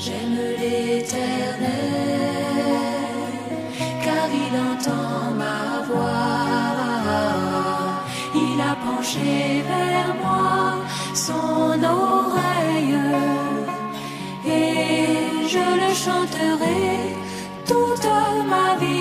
J'aime l'Éternel, car il entend ma voix. Il a penché vers moi son oreille, et je le chanterai toute ma vie.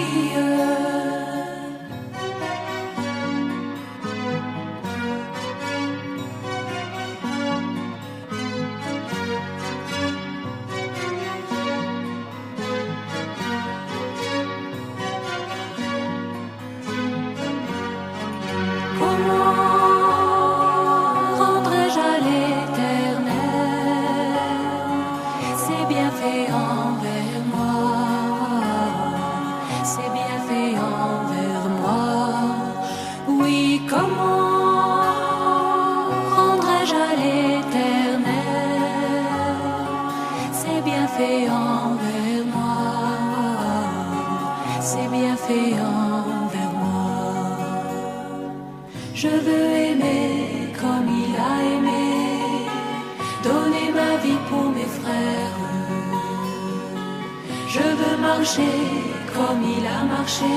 Je veux aimer comme il a aimé, donner ma vie pour mes frères. Je veux marcher comme il a marché,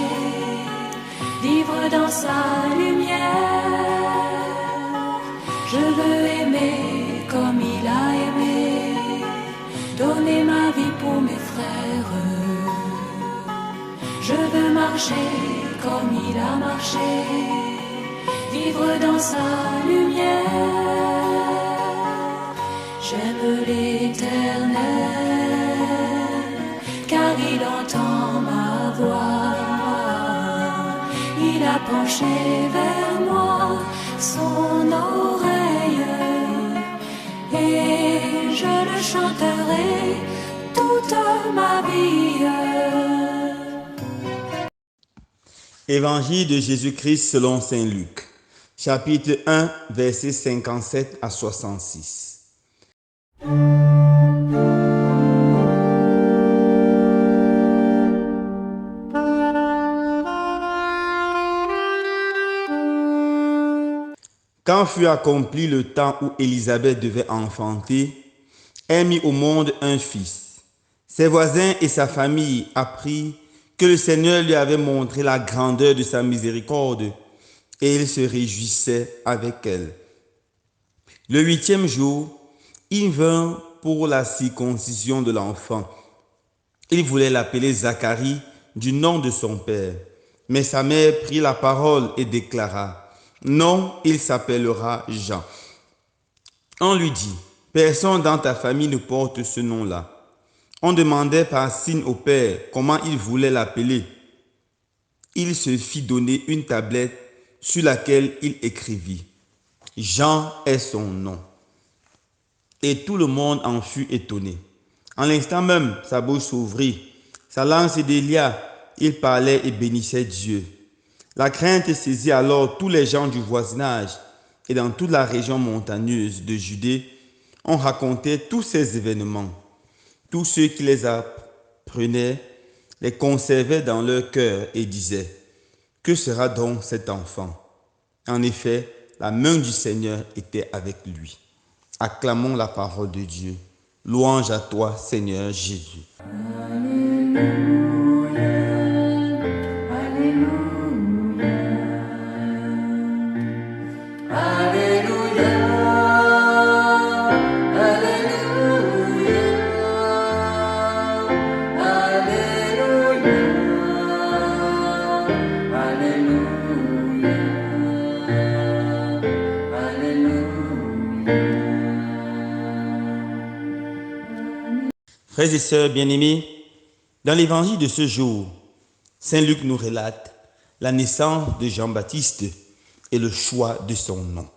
vivre dans sa lumière. Je veux aimer comme il a aimé, donner ma vie pour mes frères. Je veux marcher comme il a marché, vivre dans sa lumière. J'aime l'Éternel, car il entend ma voix. Il a penché vers moi son oreille, et je le chanterai toute ma vie. Évangile de Jésus-Christ selon saint Luc, chapitre 1, versets 57 à 66. Quand fut accompli le temps où Élisabeth devait enfanter, elle mit au monde un fils. Ses voisins et sa famille apprirent que le Seigneur lui avait montré la grandeur de sa miséricorde, et il se réjouissait avec elle. Le 8e jour, il vint pour la circoncision de l'enfant. Il voulait l'appeler Zacharie du nom de son père. Mais sa mère prit la parole et déclara: non, il s'appellera Jean. On lui dit: personne dans ta famille ne porte ce nom-là. On demandait par signe au père comment il voulait l'appeler. Il se fit donner une tablette sur laquelle il écrivit: Jean est son nom. Et tout le monde en fut étonné. En l'instant même, sa bouche s'ouvrit, sa langue se délia, il parlait et bénissait Dieu. La crainte saisit alors tous les gens du voisinage, et dans toute la région montagneuse de Judée, on racontait tous ces événements. Tous ceux qui les apprenaient les conservaient dans leur cœur et disaient: que sera donc cet enfant? En effet, la main du Seigneur était avec lui. Acclamons la parole de Dieu. Louange à toi, Seigneur Jésus. Alléluia, Alléluia, Alléluia, Alléluia, Alléluia, Alléluia. Frères et sœurs bien-aimés, dans l'évangile de ce jour, saint Luc nous relate la naissance de Jean-Baptiste et le choix de son nom.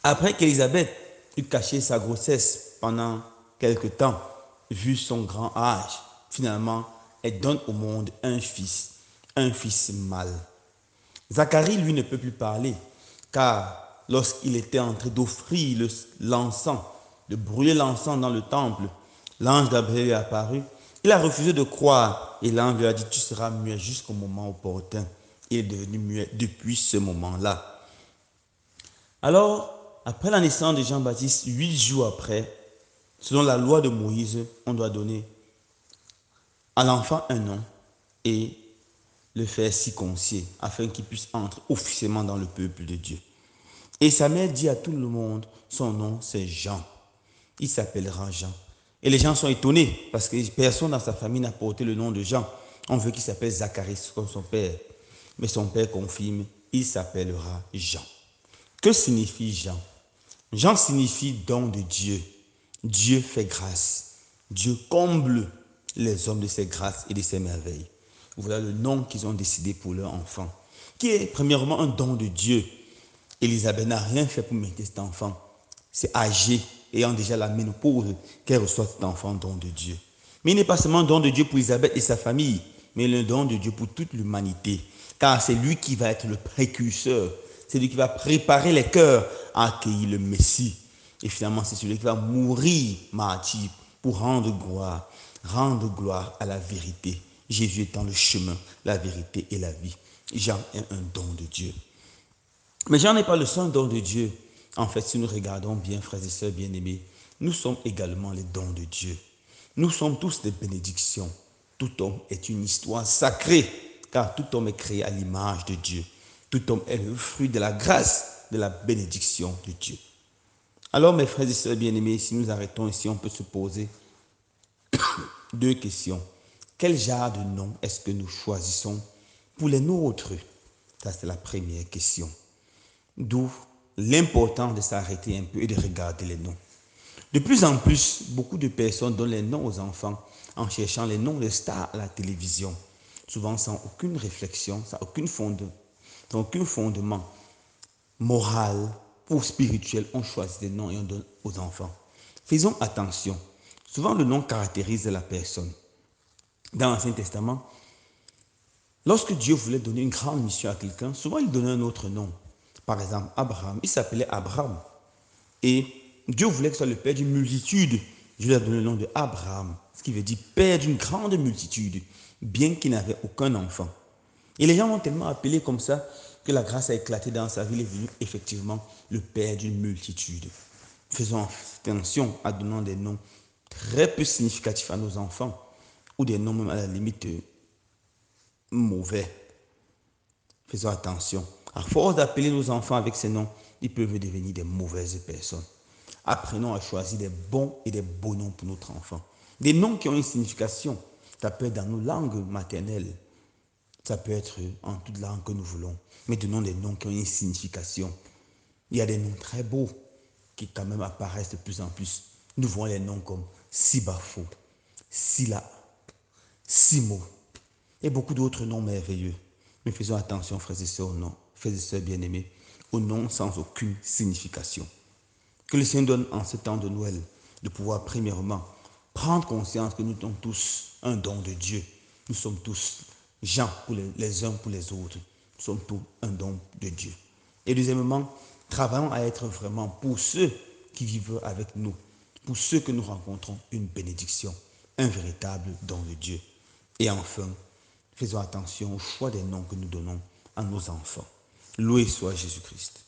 Après qu'Élisabeth eut caché sa grossesse pendant quelque temps, vu son grand âge, finalement, elle donne au monde un fils mâle. Zacharie, lui, ne peut plus parler, car lorsqu'il était en train d'offrir l'encens, de brûler l'encens dans le temple, l'ange Gabriel est apparu. Il a refusé de croire et l'ange lui a dit: tu seras muet jusqu'au moment opportun. Il est devenu muet depuis ce moment-là. Alors, après la naissance de Jean-Baptiste, 8 jours après, Selon la loi de Moïse, on doit donner à l'enfant un nom et le faire circoncire afin qu'il puisse entrer officiellement dans le peuple de Dieu. Et sa mère dit à tout le monde, son nom c'est Jean. Il s'appellera Jean. Et les gens sont étonnés parce que personne dans sa famille n'a porté le nom de Jean. On veut qu'il s'appelle Zacharie comme son père. Mais son père confirme, il s'appellera Jean. Que signifie Jean? Jean signifie don de Dieu. Dieu fait grâce. Dieu comble les hommes de ses grâces et de ses merveilles. Voilà le nom qu'ils ont décidé pour leur enfant, qui est premièrement un don de Dieu. Élisabeth n'a rien fait pour mériter cet enfant. C'est âgé, ayant déjà la ménopause, qu'elle reçoit cet enfant don de Dieu. Mais il n'est pas seulement un don de Dieu pour Élisabeth et sa famille, mais le don de Dieu pour toute l'humanité. Car c'est lui qui va être le précurseur. C'est lui qui va préparer les cœurs à accueillir le Messie. Et finalement, c'est celui qui va mourir martyr pour rendre gloire à la vérité. Jésus étant le chemin, la vérité et la vie. Jean est un don de Dieu. Mais Jean n'est pas le seul don de Dieu. En fait, si nous regardons bien, frères et sœurs bien-aimés, nous sommes également les dons de Dieu. Nous sommes tous des bénédictions. Tout homme est une histoire sacrée, car tout homme est créé à l'image de Dieu. Tout homme est le fruit de la grâce, de la bénédiction de Dieu. Alors, mes frères et sœurs bien-aimés, si nous arrêtons ici, on peut se poser deux questions. Quel genre de nom est-ce que nous choisissons pour les nôtres? Ça, c'est la première question. D'où l'importance de s'arrêter un peu et de regarder les noms. De plus en plus, beaucoup de personnes donnent les noms aux enfants en cherchant les noms de stars à la télévision, souvent sans aucune réflexion, sans aucun fondement moral ou spirituel. On choisit des noms et on donne aux enfants. Faisons attention. Souvent, le nom caractérise la personne. Dans l'Ancien Testament, lorsque Dieu voulait donner une grande mission à quelqu'un, souvent il donnait un autre nom. Par exemple, Abraham, il s'appelait Abraham. Et Dieu voulait que ce soit le père d'une multitude. Dieu lui a donné le nom de Abraham, ce qui veut dire père d'une grande multitude, bien qu'il n'avait aucun enfant. Et les gens l'ont tellement appelé comme ça que la grâce a éclaté dans sa vie. Il est devenu effectivement le père d'une multitude. Faisons attention à donner des noms très peu significatifs à nos enfants, ou des noms même à la limite mauvais. Faisons attention. À force d'appeler nos enfants avec ces noms, ils peuvent devenir des mauvaises personnes. Apprenons à choisir des bons et des beaux noms pour notre enfant. Des noms qui ont une signification. Ça peut être dans nos langues maternelles. Ça peut être en toute langue que nous voulons. Mais donnons des noms qui ont une signification. Il y a des noms très beaux qui quand même apparaissent de plus en plus. Nous voyons les noms comme Sibafo, Sila, Simo et beaucoup d'autres noms merveilleux. Mais faisons attention, frères et sœurs, frères et sœurs bien-aimés, aux noms sans aucune signification. Que le Seigneur donne en ce temps de Noël de pouvoir premièrement prendre conscience que nous sommes tous un don de Dieu. Nous sommes tous gens pour les uns pour les autres. Nous sommes tous un don de Dieu. Et deuxièmement, travaillons à être vraiment pour ceux qui vivent avec nous, pour ceux que nous rencontrons, une bénédiction, un véritable don de Dieu. Et enfin, faisons attention au choix des noms que nous donnons à nos enfants. Loué soit Jésus-Christ.